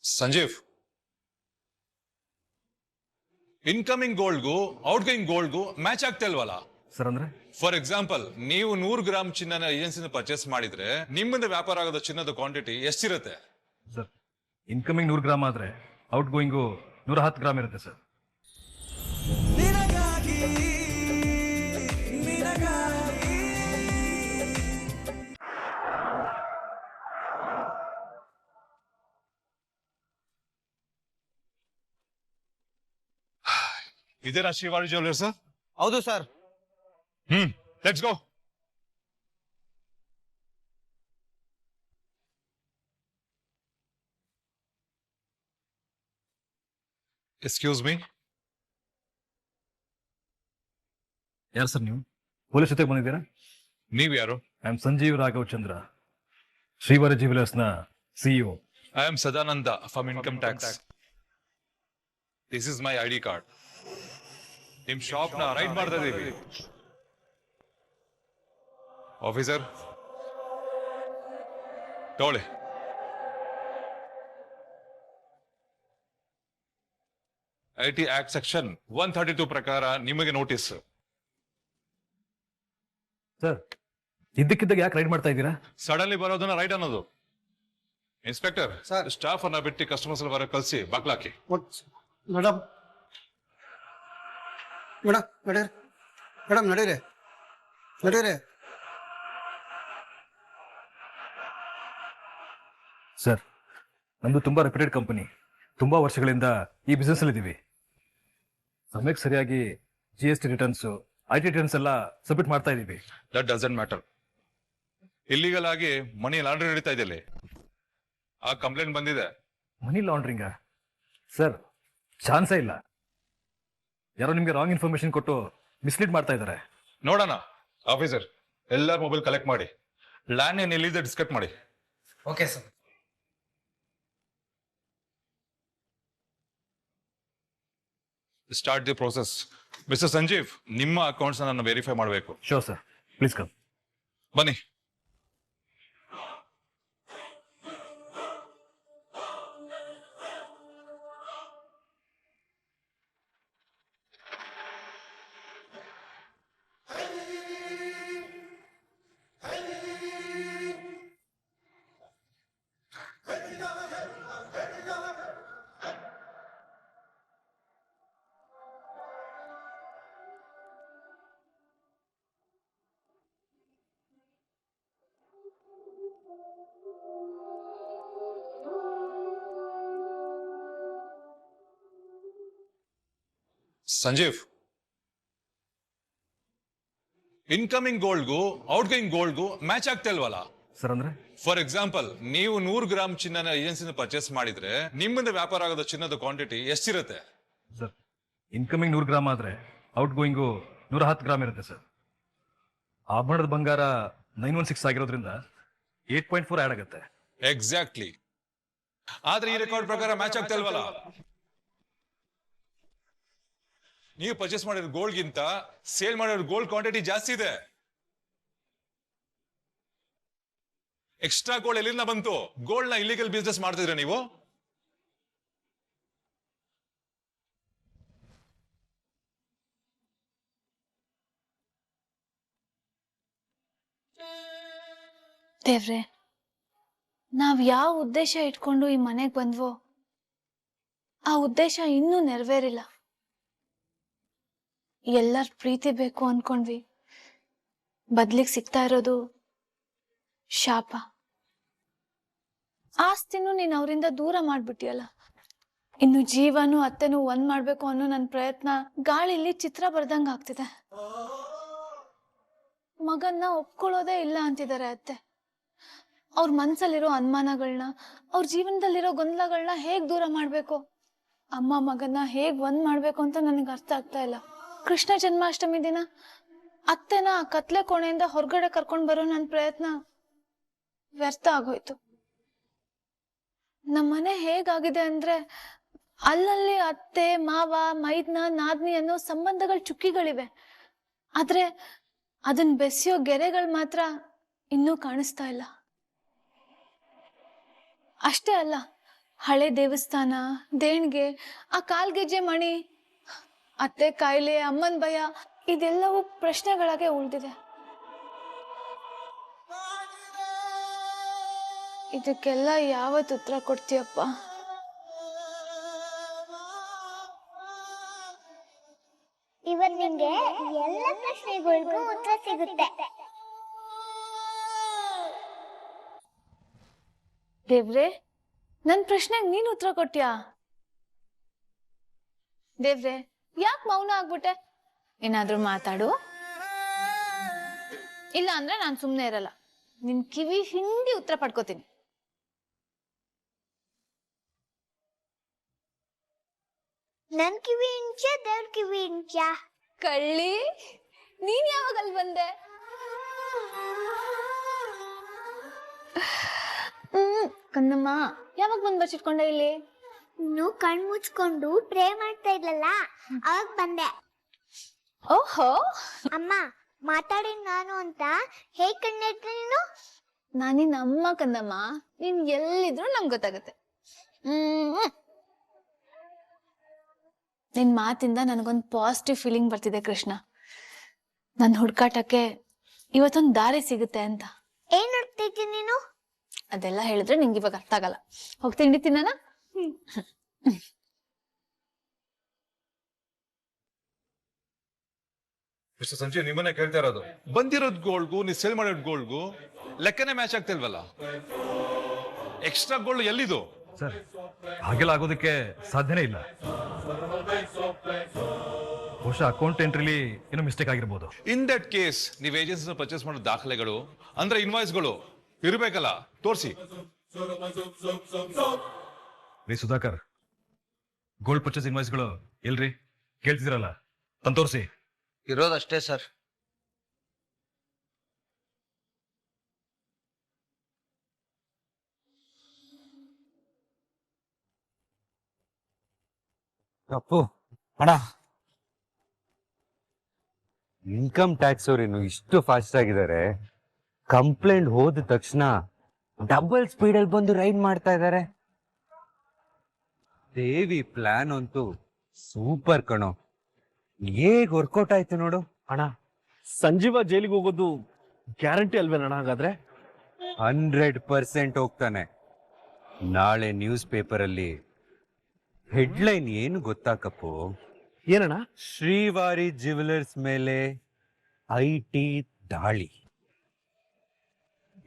Sanjeev, incoming ಗೋಲ್ಡ್ಗೂ outgoing ಗೋಲ್ಡ್ಗೂ match ಆಗ್ತಾ ಇಲ್ವಲ್ಲ sir? ಅಂದ್ರೆ ಫಾರ್ ಎಕ್ಸಾಂಪಲ್, ನೀವು 100 ಗ್ರಾಮ್ ಚಿನ್ನನ ಏಜೆನ್ಸಿನ ಪರ್ಚೇಸ್ ಮಾಡಿದ್ರೆ ನಿಮ್ಮಿಂದ ವ್ಯಾಪಾರ ಆಗೋದ ಚಿನ್ನದ ಕ್ವಾಂಟಿಟಿ ಎಷ್ಟಿರುತ್ತೆ? ಸರ್, ಇನ್ಕಮಿಂಗ್ 100 ಗ್ರಾಮ್ ಆದ್ರೆ ಔಟ್ ಗೋಯಿಂಗು 110 ಗ್ರಾಮ್ ಇರುತ್ತೆ ಸರ್. ಇದೇನಾ ಶ್ರೀವಾರಿ ಜ್ಯುವೆಲ್ಲರ್ಸ್? ಹೌದು sir. Let's go. Excuse me. ಯಾರು ಸರ್ ನೀವು? ಪೊಲೀಸ್ ಜೊತೆಗೆ ಬಂದಿದ್ದೀರಾ? ನೀವ್ ಯಾರು? ಐ ಆಮ್ ಸಂಜೀವ್ ರಾಘವ್ ಚಂದ್ರ, ಶ್ರೀವಾರಿ ಜ್ಯುವೆಲರ್ಸ್ನ CEO. I am Sadananda from income tax. This is my ID card. ನಿಮ್ ಶಾಪ್ ನ ರೈಡ್ ಮಾಡ್ತಾ ಇದೀವಿ. ಆಫೀಸರ್ ತಗೊಳ್ಳಿ. IT ಆಕ್ಟ್ ಸೆಕ್ಷನ್ 132 ಪ್ರಕಾರ ನಿಮಗೆ ನೋಟಿಸ್. ಸರ್, ಇದ್ದಕ್ಕಿದ್ದಾಗ ಯಾಕೆ ರೈಡ್ ಮಾಡ್ತಾ ಇದ್ದೀರಾ? ಸಡನ್ಲಿ ಬರೋದನ್ನ ರೈಡ್ ಅನ್ನೋದು. Inspector, sir. ಸ್ಟಾಫ್ ಅನ್ನ ಬಿಟ್ಟು ಕಸ್ಟಮರ್ಸ್ ಬರೋ ಕಳಿಸಿ ಬಾಕ್ಲಾಕಿ. ಮೇಡಮ್ ಮೇಡಮ್ ನಡೀರಿ, ಮೇಡಮ್ ನಡೀರಿ ನಡೀರಿ. ಸರ್, ನಮ್ದು ತುಂಬಾ ರೆಪ್ಯೂಟೆಡ್ ಕಂಪನಿ. ತುಂಬಾ ವರ್ಷಗಳಿಂದ ಈ ಬಿಸ್ನೆಸ್ ಅಲ್ಲಿ ಇದ್ದೀವಿ. ಸಮಯಕ್ಕೆ ಸರಿಯಾಗಿ GST ರಿಟರ್ನ್ಸ್, IT ರಿಟರ್ನ್ಸ್ ಎಲ್ಲ ಸಬ್ಮಿಟ್ ಮಾಡ್ತಾ ಇದ್ದೀವಿ. That doesn't matter. ಇಲ್ಲಿಗಲ್ ಆಗಿ ಮನಿ ಲಾಂಡ್ರಿ ನಡೀತಾ ಇದೆಯಲ್ಲಿ ಆ ಕಂಪ್ಲೇಂಟ್ ಬಂದಿದೆ. ಮನಿ ಲಾಂಡ್ರಿಂಗ? ಸರ್, ಚಾನ್ಸೇ ಇಲ್ಲ. ಯಾರೋ ನಿಮ್ಗೆ ರಾಂಗ್ ಇನ್ಫಾರ್ಮೇಶನ್ ಕೊಟ್ಟು ಮಿಸ್ಲೀಡ್ ಮಾಡ್ತಾ ಇದ್ದಾರೆ. ನೋಡೋಣ. ಆಫೀಸರ್, ಎಲ್ಲರ ಮೊಬೈಲ್ ಕಲೆಕ್ಟ್ ಮಾಡಿ ಲ್ಯಾಂಡ್ ಏನ್ ಎಲ್ಲಿದೆ ಡಿಸ್ಕಸ್ ಮಾಡಿ. Okay sir. Start the process. Mister Sanjeev, ನಿಮ್ಮ ಅಕೌಂಟ್ಸ್ ನಾನು ವೆರಿಫೈ ಮಾಡಬೇಕು. Sure sir, please come. ಬನ್ನಿ. ಸಂಜೀವ್, ಇನ್ಕಮಿಂಗ್ ಗೋಲ್ಡ್ಗೂ ಔಟ್ಗೋಯಿಂಗ್ ಗೋಲ್ಡ್ಗೂ ಮ್ಯಾಚ್ ಆಗ್ತಾ ಇಲ್ವಲ್ಲ? ಸರ್, ಅಂದ್ರೆ ಫಾರ್ ಎಕ್ಸಾಂಪಲ್, ನೀವು 100 ಗ್ರಾಮ್ ಚಿನ್ನನ ಏಜೆನ್ಸಿನ ಪರ್ಚೇಸ್ ಮಾಡಿದ್ರೆ ನಿಮ್ಮಿಂದ ವ್ಯಾಪಾರ ಆಗೋದ ಚಿನ್ನದ ಕ್ವಾಂಟಿಟಿ ಎಷ್ಟಿರುತ್ತೆ? ಸರ್, ಇನ್ಕಮಿಂಗ್ 100 ಗ್ರಾಮ್ ಆದ್ರೆ ಔಟ್ ಗೋಯಿಂಗು 110 ಗ್ರಾಮ್ ಇರುತ್ತೆ ಸರ್. ಆಭರಣದ ಬಂಗಾರ 916 ಆಗಿರೋದ್ರಿಂದ 8.4 ಆಡ್ ಆಗುತ್ತೆ. ಎಕ್ಸಾಕ್ಟ್ಲಿ. ಆದ್ರೆ ಈ ರೆಕಾರ್ಡ್ ಪ್ರಕಾರ ಮ್ಯಾಚ್ ಆಗ್ತಾ ಇಲ್ವಲ್ಲ? ನೀವು ಪರ್ಚೇಸ್ ಮಾಡಿರೋ ಗೋಲ್ಡ್ಗಿಂತ ಸೇಲ್ ಮಾಡಿರೋ ಗೋಲ್ಡ್ ಕ್ವಾಂಟಿಟಿ ಜಾಸ್ತಿ ಇದೆ. ಎಕ್ಸ್ಟ್ರಾ ಗೋಲ್ಡ್ ಎಲ್ಲಿಂದ ಬಂತು? ಗೋಲ್ಡ್ ನ ಇಲ್ಲಿಗಲ್ ಬಿಸ್ನೆಸ್ ಮಾಡ್ತಿದ್ರೆ ನೀವು. ದೇವ್ರೆ, ನಾವ್ ಯಾವ ಉದ್ದೇಶ ಇಟ್ಕೊಂಡು ಈ ಮನೆಗ್ ಬಂದ್ವೋ ಆ ಉದ್ದೇಶ ಇನ್ನೂ ನೆರವೇರಿಲ್ಲ. ಎಲ್ಲರ ಪ್ರೀತಿ ಬೇಕು ಅನ್ಕೊಂಡ್ವಿ, ಬದ್ಲಿಗೆ ಸಿಗ್ತಾ ಇರೋದು ಶಾಪ. ಆಸ್ತಿನೂ ನೀನ್ ಅವರಿಂದ ದೂರ ಮಾಡ್ಬಿಟ್ಟಿಯಲ್ಲ. ಇನ್ನು ಜೀವನೂ ಅತ್ತೆನೂ ಒಂದ್ ಮಾಡ್ಬೇಕು ಅನ್ನೋ ನನ್ನ ಪ್ರಯತ್ನ ಗಾಳಿಲಿ ಚಿತ್ರ ಬರ್ದಂಗ ಆಗ್ತಿದೆ. ಮಗನ್ನ ಒಪ್ಕೊಳ್ಳೋದೇ ಇಲ್ಲ ಅಂತಿದ್ದಾರೆ ಅತ್ತೆ. ಅವ್ರ ಮನ್ಸಲ್ಲಿರೋ ಅನುಮಾನಗಳನ್ನ, ಅವ್ರ ಜೀವನದಲ್ಲಿರೋ ಗೊಂದಲಗಳನ್ನ ಹೇಗ್ ದೂರ ಮಾಡ್ಬೇಕು, ಅಮ್ಮ ಮಗನ್ನ ಹೇಗ್ ಒಂದ್ ಮಾಡ್ಬೇಕು ಅಂತ ನನಗೆ ಅರ್ಥ ಆಗ್ತಾ ಇಲ್ಲ. ಕೃಷ್ಣ ಜನ್ಮಾಷ್ಟಮಿ ದಿನ ಅತ್ತೆನ ಕತ್ಲೆ ಕೋಣೆಯಿಂದ ಹೊರಗಡೆ ಕರ್ಕೊಂಡ್ ಬರೋ ನನ್ನ ಪ್ರಯತ್ನ ವ್ಯರ್ಥ ಆಗೋಯ್ತು. ನಮ್ಮನೆ ಹೇಗಾಗಿದೆ ಅಂದ್ರೆ ಅಲ್ಲಲ್ಲಿ ಅತ್ತೆ ಮಾವ ಮೈದ್ನ ನಾದ್ನಿ ಅನ್ನೋ ಸಂಬಂಧಗಳ ಚುಕ್ಕಿಗಳಿವೆ. ಆದ್ರೆ ಅದನ್ ಬೆಸೆಯೋ ಗೆರೆಗಳು ಮಾತ್ರ ಇನ್ನೂ ಕಾಣಿಸ್ತಾ ಇಲ್ಲ. ಅಷ್ಟೇ ಅಲ್ಲ, ಹಳೆ ದೇವಸ್ಥಾನ, ದೇಣ್ಗೆ, ಆ ಕಾಲ್ಗೆಜ್ಜೆ ಮಣಿ, ಅತ್ತೆ ಕಾಯಿಲೆ, ಅಮ್ಮನ ಭಯ, ಇದೆಲ್ಲವೂ ಪ್ರಶ್ನೆಗಳಾಗೆ ಉಳಿದಿದೆ. ಇದಕ್ಕೆಲ್ಲ ಯಾವತ್ತು ಉತ್ತರ ಕೊಡ್ತೀಯಪ್ಪ? ಇವತ್ತು ನಿಂಗೆ ಎಲ್ಲ ಪ್ರಶ್ನೆಗಳಿಗೂ ಉತ್ತರ ಸಿಗುತ್ತೆ. ದೇವ್ರೆ, ನನ್ ಪ್ರಶ್ನೆಗೆ ನೀನ್ ಉತ್ತರ ಕೊಟ್ಯಾ? ದೇವ್ರೆ, ಯಾಕೆ ಮೌನ ಆಗ್ಬಿಟ್ಟೆ? ಏನಾದ್ರೂ ಮಾತಾಡು, ಇಲ್ಲ ಅಂದ್ರೆ ನಾನ್ ಸುಮ್ನೆ ಇರಲ್ಲ. ನಿನ್ ಕಿವಿ ಹಿಂಡಿ ಉತ್ತರ ಪಡ್ಕೋತೀನಿ. ನನ್ ಕಿವಿ ಇಂಚ, ದೇವ್ರ ಕಿವಿ ಇಂಚ. ಕಳ್ಳಿ, ನೀನ್ ಯಾವಾಗ ಅಲ್ಲಿ ಬಂದೆ? ಕಣ್ಣಮ್ಮ, ಯಾವಾಗ ಬಂದ್ ಬಚ್ಚಿಟ್ಕೊಂಡೆ ಇಲ್ಲಿ? ಇನ್ನು ಕಣ್ ಮುಚ್ಕೊಂಡು ಪ್ರೇ ಮಾಡ್ತಾ ಇದ್ಲಲ್ಲ, ಅವಾಗ ಬಂದೆ. ಓಹೋ, ಅಮ್ಮ ಮಾತಾಡಿ ನಾನು ಅಂತ ಹೇಗ್ ಕಣ್ಣಿಟ್ರೆ ನೀನು? ನಾನಿನ್ ಅಮ್ಮ ಕಣ್ಣಮ್ಮ, ನೀನ್ ಎಲ್ಲಿದ್ರು ನಂಗೆ ಗೊತ್ತಾಗತ್ತೆ. ನಿನ್ ಮಾತಿಂದ ನನಗೊಂದು ಪಾಸಿಟಿವ್ ಫೀಲಿಂಗ್ ಬರ್ತಿದೆ ಕೃಷ್ಣ. ನನ್ನ ಹುಡ್ಕಾಟಕ್ಕೆ ಇವತ್ತೊಂದು ದಾರಿ ಸಿಗುತ್ತೆ ಅಂತ. ಏನ್ ನೋಡ್ತಿದ್ದೀನಿ ನೀನು? ಅದೆಲ್ಲ ಹೇಳಿದ್ರೆ ನಿಂಗೆ ಇವಾಗ ಅರ್ಥ ಆಗಲ್ಲ. ಹೋಗಿ ತಿಂಡಿ ತಿನ್ನೋಣ? ಮಿಸ್ಟರ್ ಸಂಜಯ್, ನಿಮ್ಮನ್ನೇ ಕೇಳ್ತಾ ಇರೋದು. ಬಂದಿರೋದ್ ಗೋಲ್ಡ್ಗೂ ನೀವು ಸೇಲ್ ಮಾಡಿರೋ ಗೋಲ್ಡ್ಗೂ ಲೆಕ್ಕನೇ ಮ್ಯಾಚ್ ಆಗ್ತಿಲ್ವಲ್ಲ. ಎಕ್ಸ್ಟ್ರಾ ಗೋಲ್ಡ್ ಎಲ್ಲಿದು? ಸರ್, ಹಾಗೆಲ್ಲ ಆಗೋದಕ್ಕೆ ಸಾಧ್ಯನೇ ಇಲ್ಲ. ಬಹುಶಃ ಅಕೌಂಟ್ ಎಂಟ್ರಿಲಿ ಏನೋ ಮಿಸ್ಟೇಕ್ ಆಗಿರ್ಬೋದು. ಇನ್ ದಟ್ ಕೇಸ್ ನೀವು ಏಜೆನ್ಸಿ ಪರ್ಚೇಸ್ ಮಾಡೋ ದಾಖಲೆಗಳು ಅಂದ್ರೆ ಇನ್ವಾಯ್ಸ್ಗಳು ಇರ್ಬೇಕಲ್ಲ, ತೋರಿಸಿ. ರೀ ಸುಧಾಕರ್, ಗೋಲ್ಡ್ ಪರ್ಚೇಸ್ ಇನ್ವಾಯ್ಸ್ಗಳು ಎಲ್ರಿ? ಕೇಳ್ತಿದ್ರಲ್ಲ, ತಂದು ತೋರಿಸಿ. ಇರೋದಷ್ಟೇ ಸರ್. ಅಪ್ಪು ಅಣ್ಣ, ಇನ್ಕಮ್ ಟ್ಯಾಕ್ಸ್ ಅವ್ರೇನು ಇಷ್ಟು ಫಾಸ್ಟ್ ಆಗಿದ್ದಾರೆ? ಕಂಪ್ಲೇಂಟ್ ಹೋದ ತಕ್ಷಣ ಡಬಲ್ ಸ್ಪೀಡಲ್ಲಿ ಬಂದು ರೈಡ್ ಮಾಡ್ತಾ ಇದ್ದಾರೆ. ದೇವಿ ಪ್ಲಾನ್ ಅಂತೂ ಸೂಪರ್ ಕಣೋ. ಹೇಗ್ ವರ್ಕೌಟ್ ಆಯ್ತು ನೋಡು. ಅಣ್ಣ, ಸಂಜೀವ ಜೈಲಿಗೆ ಹೋಗೋದು ಗ್ಯಾರಂಟಿ ಅಲ್ವೇನಣ್ಣ? ಹಾಗಾದ್ರೆ 100% ಹೋಗ್ತಾನೆ. ನಾಳೆ ನ್ಯೂಸ್ ಪೇಪರಲ್ಲಿ ಹೆಡ್ಲೈನ್ ಏನು ಗೊತ್ತಾ ಕಪ್ಪು? ಏನಣ್ಣ? ಶ್ರೀವಾರಿ ಜ್ಯುವೆಲರ್ಸ್ ಮೇಲೆ IT ದಾಳಿ.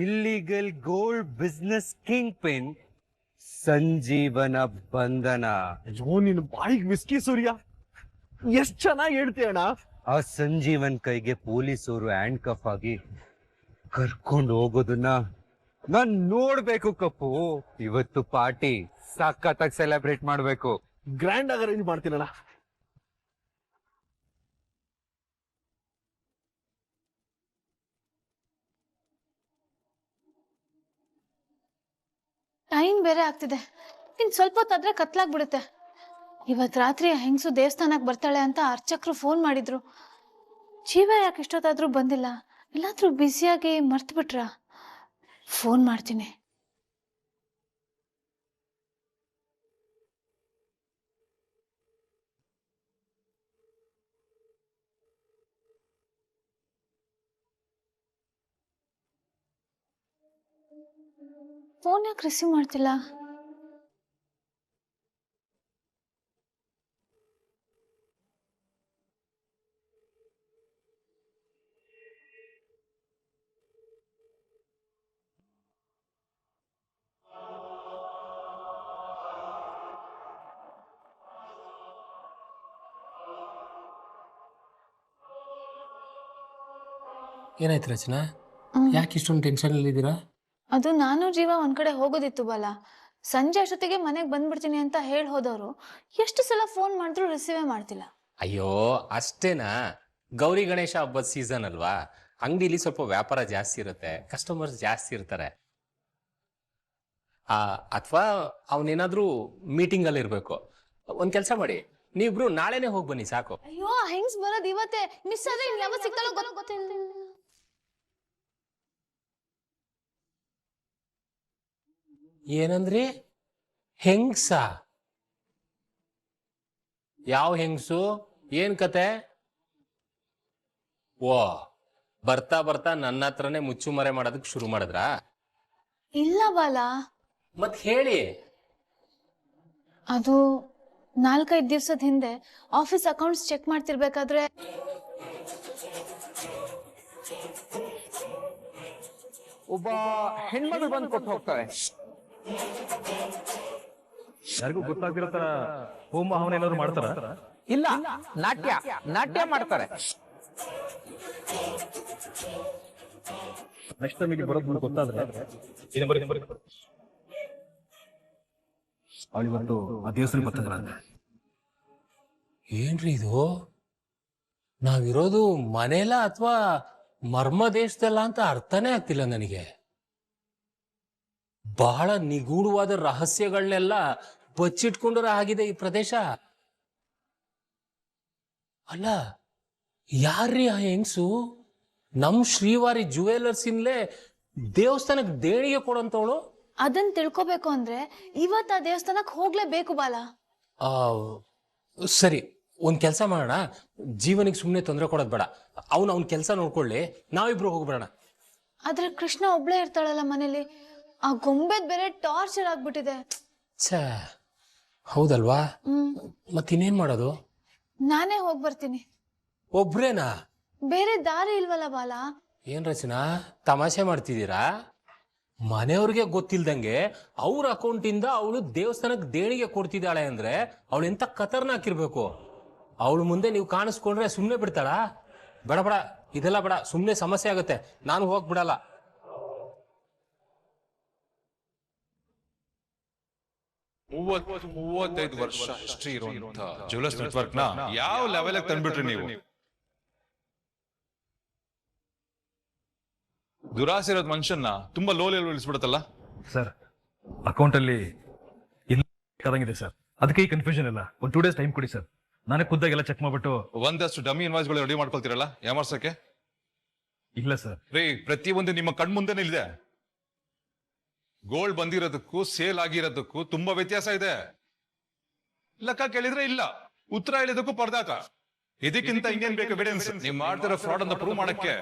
Illegal gold business kingpin ಸಂಜೀವನ ಬಂಧನ. ಅಯ್ಯೋ, ನಿನ್ ಬಾಯಿಗೆ ವಿಸ್ಕಿ ಸೂರ್ಯ, ಎಷ್ಟ್ ಚೆನ್ನಾಗಿ ಹೇಳ್ತೀಯಣ್ಣ. ಆ ಸಂಜೀವನ್ ಕೈಗೆ ಪೊಲೀಸರು ಹ್ಯಾಂಡ್ ಕಫ್ ಆಗಿ ಕರ್ಕೊಂಡು ಹೋಗೋದನ್ನ ನಾನ್ ನೋಡ್ಬೇಕು ಕಪ್ಪು. ಇವತ್ತು ಪಾರ್ಟಿ ಸಖತ್ತಾಗಿ ಸೆಲೆಬ್ರೇಟ್ ಮಾಡ್ಬೇಕು. ಗ್ರ್ಯಾಂಡ್ ಆಗಿ ಅರೇಂಜ್ ಮಾಡ್ತೀನಣ್ಣ. ಟೈಮ್ ಬೇರೆ ಆಗ್ತಿದೆ. ಇನ್ ಸ್ವಲ್ಪ ಹೊತ್ತಾದ್ರೆ ಕತ್ಲಾಗ್ಬಿಡುತ್ತೆ. ಇವತ್ ರಾತ್ರಿ ಹೆಂಗ್ಸು ದೇವಸ್ಥಾನಕ್ ಬರ್ತಾಳೆ ಅಂತ ಅರ್ಚಕ್ರು ಫೋನ್ ಮಾಡಿದ್ರು. ಜೀವ ಯಾಕೆ ಇಷ್ಟೊತ್ತಾದ್ರೂ ಬಂದಿಲ್ಲ? ಎಲ್ಲಾದ್ರೂ ಬ್ಯುಸಿಯಾಗಿ ಮರ್ತು ಬಿಟ್ರ? ಫೋನ್ ಮಾಡ್ತೀನಿ. ಫೋನ್ ಯಾಕೆ ರಿಸೀವ್ ಮಾಡ್ತಿಲ್ಲ? ಏನಾಯ್ತು ರಚನಾ? ಯಾಕೆ ಇಷ್ಟೊಂದು ಟೆನ್ಷನ್ ಅಲ್ಲಿ ಇದ್ದೀರಾ? ಅದು ನಾನು ಜೀವ ಒಂದ್ ಕಡೆ ಹೋಗೋದಿತ್ತು ಬಲ. ಸಂಜೆ ಅಷ್ಟೊತ್ತಿಗೆ ಮನೆಗೆ ಬಂದ್ಬಿಡ್ತೀನಿ ಅಂತ ಹೇಳಿ ಹೋದವರು ಎಷ್ಟು ಸಲ ಫೋನ್ ಮಾಡಿದ್ರು ರಿಸೀವೇ ಮಾಡ್ತಿಲ್ಲ. ಅಯ್ಯೋ ಅಷ್ಟೇನಾ? ಗೌರಿ ಗಣೇಶ ಹಬ್ಬದ ಸೀಸನ್ ಅಲ್ವಾ, ಅಂಗಡಿಲಿ ಸ್ವಲ್ಪ ವ್ಯಾಪಾರ ಜಾಸ್ತಿ ಇರುತ್ತೆ, ಕಸ್ಟಮರ್ಸ್ ಜಾಸ್ತಿ ಇರ್ತಾರೆ. ಅಥವಾ ಅವನೇನಾದ್ರೂ ಮೀಟಿಂಗ್ ಅಲ್ಲಿ ಇರ್ಬೇಕು. ಒಂದ್ ಕೆಲಸ ಮಾಡಿ, ನೀವಿಬ್ರು ನಾಳೆನೆ ಹೋಗಿ ಬನ್ನಿ ಸಾಕು. ಅಯ್ಯೋ, ಹೆಂಗ್ಸ್ ಬರೋದ್ ಇವತ್ತೇ, ಮಿಸ್ ಆದ್ರೆ ಇನ್ ಯಾವಾಗ ಸಿಗ್ತಾಳೋ ಗೊತ್ತಿಲ್ಲ. ಏನಂದ್ರಿ? ಹೆಂಗ್ಸ? ಯಾವ ಹೆಂಗ್ಸು? ಏನ್ ಕತೆ? ಓ, ಬರ್ತಾ ಬರ್ತಾ ನನ್ನ ಹತ್ರನೇ ಮುಚ್ಚುಮರೆ ಮಾಡೋದಕ್ ಶುರು ಮಾಡಿದ್ರಾ? ಇಲ್ಲ ಬಾಲ, ಮತ್ ಹೇಳಿ. ಅದು 4-5 ದಿವಸದ ಹಿಂದೆ ಆಫೀಸ್ ಅಕೌಂಟ್ಸ್ ಚೆಕ್ ಮಾಡ್ತಿರ್ಬೇಕಾದ್ರೆ ಒಬ್ಬ ಹೆಣ್ಮಗಳು ಬಂದು ಕೊಟ್ಟು ಹೋಗ್ತಾರೆ. ಯಾರಿಗೂ ಗೊತ್ತಾಗ್ತಿರೋ ತರ ಹೋಮ ಹವನ ಏನಾದ್ರು ಮಾಡ್ತಾರ? ಇಲ್ಲ, ನಾಟ್ಯ ಮಾಡ್ತಾರೆ. ನೆಕ್ಸ್ಟ್ ಟೈಮಿಗೆ ಬರೋದು ಗೊತ್ತಾದ್ರೆ ಅವಳಿವತ್ತು ಆ ದೇವಸ್ಥಾನ ಬರ್ತಿದ್ರ. ಏನ್ರಿ ಇದು? ನಾವಿರೋದು ಮನೇಲ ಅಥವಾ ಮರ್ಮ ದೇಶದಲ್ಲ ಅಂತ ಅರ್ಥನೇ ಆಗ್ತಿಲ್ಲ ನನಗೆ. ಬಹಳ ನಿಗೂಢವಾದ ರಹಸ್ಯಗಳನ್ನೆಲ್ಲ ಬಚ್ಚಿಟ್ಕೊಂಡ್ರ ಆಗಿದೆ ಈ ಪ್ರದೇಶ. ಅಲ್ಲ, ಯಾರ್ರೀ ಆ ಹೆಂಗ್ಸು? ನಮ್ ಶ್ರೀವಾರಿ ಜುವೆಲರ್ಸ್ ಇಂದಲೇ ದೇವಸ್ಥಾನಕ್ಕೆ ದೇಣಿಗೆ ಕೊಡಂತವಳು. ಅದನ್ನ ತಿಳ್ಕೊಬೇಕು ಅಂದ್ರೆ ಇವತ್ತು ಆ ದೇವಸ್ಥಾನಕ್ಕೆ ಹೋಗ್ಲೇಬೇಕು ಬಾಲ. ಆ, ಸರಿ, ಒಂದ್ ಕೆಲಸ ಮಾಡೋಣ. ಜೀವನಿಗೆ ಸುಮ್ಮನೆ ತೊಂದರೆ ಕೊಡೋದ್ ಬೇಡ. ಅವ್ನ ಕೆಲಸ ನೋಡ್ಕೊಳ್ಳಿ, ನಾವಿಬ್ರು ಹೋಗ್ಬೇಡ. ಆದ್ರೆ ಕೃಷ್ಣ ಒಬ್ಳೇ ಇರ್ತಾಳಲ್ಲ ಮನೇಲಿ. ಆ ಗೊಂಬೆದ್ ಬೇರೆ ಟಾರ್ಚರ್ ಆಗ್ಬಿಟ್ಟಿದೆ. ಛೇ, ಹೌದಲ್ವಾ? ಮತ್ತಿನ್ನೇನ್ ಮಾಡೋದು? ನಾನೇ ಹೋಗ್ ಬರ್ತೀನಿ. ಒಬ್ರೇನಾ? ಬೇರೆ ದಾರಿ ಇಲ್ವಲ್ಲ ಬಾಲ. ಏನ್ ರಚನಾ, ತಮಾಷೆ ಮಾಡ್ತಿದ್ದೀರಾ? ಮನೆಯವ್ರಿಗೆ ಗೊತ್ತಿಲ್ದಂಗೆ ಅವ್ರ ಅಕೌಂಟಿಂದ ಅವಳು ದೇವಸ್ಥಾನಕ್ಕೆ ದೇಣಿಗೆ ಕೊಡ್ತಿದ್ದಾಳೆ ಅಂದ್ರೆ ಅವಳು ಎಂತ ಖತರ್ನಾಕಿರ್ಬೇಕು. ಅವಳು ಮುಂದೆ ನೀವು ಕಾಣಿಸ್ಕೊಂಡ್ರೆ ಸುಮ್ಮನೆ ಬಿಡ್ತಾಳಾ? ಬೇಡ ಬೇಡ, ಇದೆಲ್ಲ ಬೇಡ, ಸುಮ್ಮನೆ ಸಮಸ್ಯೆ ಆಗುತ್ತೆ. ನಾನು ಹೋಗ್ಬಿಡಲ್ಲ. 35 ವರ್ಷ ಹಿಸ್ಟ್ರಿ ಇರುವಂತ ಜ್ಯುವೆಲರ್ಸ್ ನೆಟ್ವರ್ಕ್ ನ ಯಾವ ಲೆವೆಲ್ ತಂದ್ಬಿಟ್ರಿ ನೀವು? ದುರಾಸೆ ಇರೋದ್ ಮನುಷ್ಯನ್ನ ತುಂಬಾ ಲೋ ಲೆವೆಲ್ ಇಳಿಸ್ಬಿಡತ್ತಲ್ಲ ಸರ್. ಅಕೌಂಟ್ ಅಲ್ಲಿ ಇದೆ ಸರ್, ಅದಕ್ಕೆ ಈ ಕನ್ಫ್ಯೂಷನ್ ಇಲ್ಲ. ಒಂದು 2 days ಟೈಮ್ ಕೊಡಿ ಸರ್, ನಾನೇ ಖುದ್ದಾಗೆಲ್ಲ ಚೆಕ್ ಮಾಡ್ಬಿಟ್ಟು. ಒಂದಷ್ಟು ಡಮ್ಮಿ ಇನ್ವಾಯ್ಸ್ ಗಳು ರೆಡಿ ಮಾಡ್ಕೊಳ್ತಿರಲ್ಲ ಯಾಮರ್ಸಕ್ಕೆ? ಇಲ್ಲ ಸರ್. ರೀ, ಪ್ರತಿಯೊಂದು ನಿಮ್ಮ ಕಣ್ ಮುಂದೆನೇ ಇದೆ. ಗೋಲ್ಡ್ ಬಂದಿರೋದಕ್ಕೂ ಸೇಲ್ ಆಗಿರೋದಕ್ಕೂ ತುಂಬಾ ವ್ಯತ್ಯಾಸ ಇದೆ. ಲೆಕ್ಕ ಕೇಳಿದ್ರೆ ಇಲ್ಲ, ಉತ್ತರ ಹೇಳಿದಕ್ಕೂ ಪರದಾಟ. ಇದಕ್ಕಿಂತ ಇನ್ನೇನ್ ಬೇಕು ಎವಿಡೆನ್ಸ್? ನೀವು ಮಾಡ್ತಿರೋ ಫ್ರಾಡ್ ಅಂತ ಪ್ರೂವ್ ಮಾಡಕ್ಕೆ